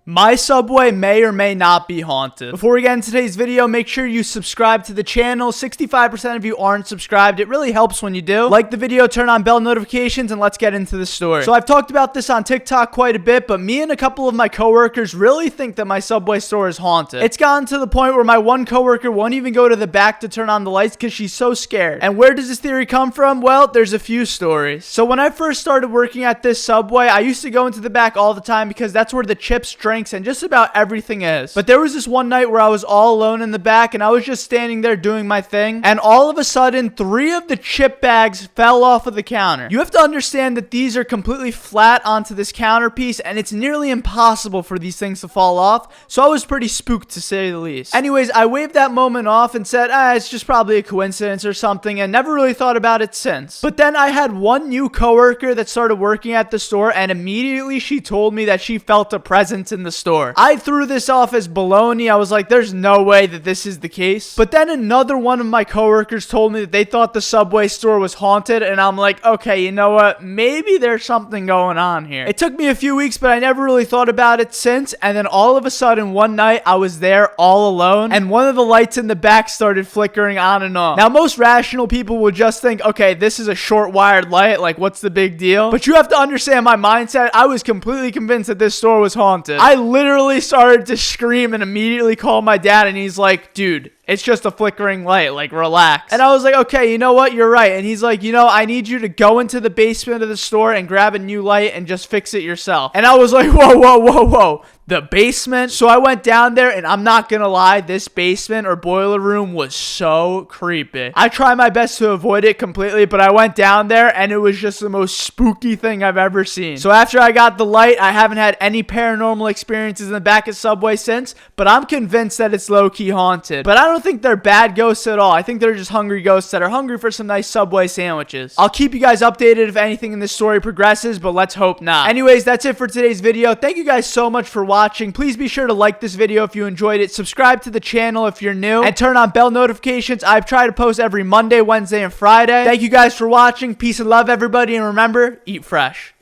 My subway may or may not be haunted. Before we get into today's video, make sure you subscribe to the channel. 65% of you aren't subscribed. It really helps when you do. Like the video, turn on bell notifications, and let's get into the story. So I've talked about this on TikTok quite a bit, but me and a couple of my coworkers really think that my subway store is haunted. It's gotten to the point where my one coworker won't even go to the back to turn on the lights because she's so scared. And where does this theory come from? Well, there's a few stories. So when I first started working at this subway, I used to go into the back all the time because that's where the chips, drinks, and just about everything is. But there was this one night where I was all alone in the back and I was just standing there doing my thing, and all of a sudden 3 of the chip bags fell off of the counter. You have to understand that these are completely flat onto this counter piece and it's nearly impossible for these things to fall off, so I was pretty spooked to say the least. Anyways, I waved that moment off and said, it's just probably a coincidence or something, and never really thought about it since. But then I had one new coworker that started working at the store, and immediately she told me that she felt a presence in the store. I threw this off as baloney. I was like, there's no way that this is the case. But then another one of my coworkers told me that they thought the subway store was haunted, and I'm like, okay, you know what? Maybe there's something going on here. It took me a few weeks, but I never really thought about it since, and then all of a sudden one night I was there all alone, and one of the lights in the back started flickering on and off. Now, most rational people would just think, okay, this is a short wired light, like what's the big deal? But you have to understand my mindset. I was completely convinced that this store was haunted. I literally started to scream and immediately called my dad, and he's like, dude, it's just a flickering light, like relax. And I was like, okay, you know what? You're right. And he's like, I need you to go into the basement of the store and grab a new light and just fix it yourself. And I was like, whoa. The basement? So I went down there, and I'm not gonna lie, this basement or boiler room was so creepy. I tried my best to avoid it completely, but I went down there and it was just the most spooky thing I've ever seen. So after I got the light, I haven't had any paranormal experiences in the back of Subway since, but I'm convinced that it's low-key haunted. But I don't think they're bad ghosts at all. I think they're just hungry ghosts that are hungry for some nice Subway sandwiches. I'll keep you guys updated if anything in this story progresses, but let's hope not. Anyways, that's it for today's video. Thank you guys so much for watching. Please be sure to like this video if you enjoyed it, subscribe to the channel if you're new, and turn on bell notifications. I try to post every Monday, Wednesday, and Friday. Thank you guys for watching. Peace and love, everybody, and remember, eat fresh.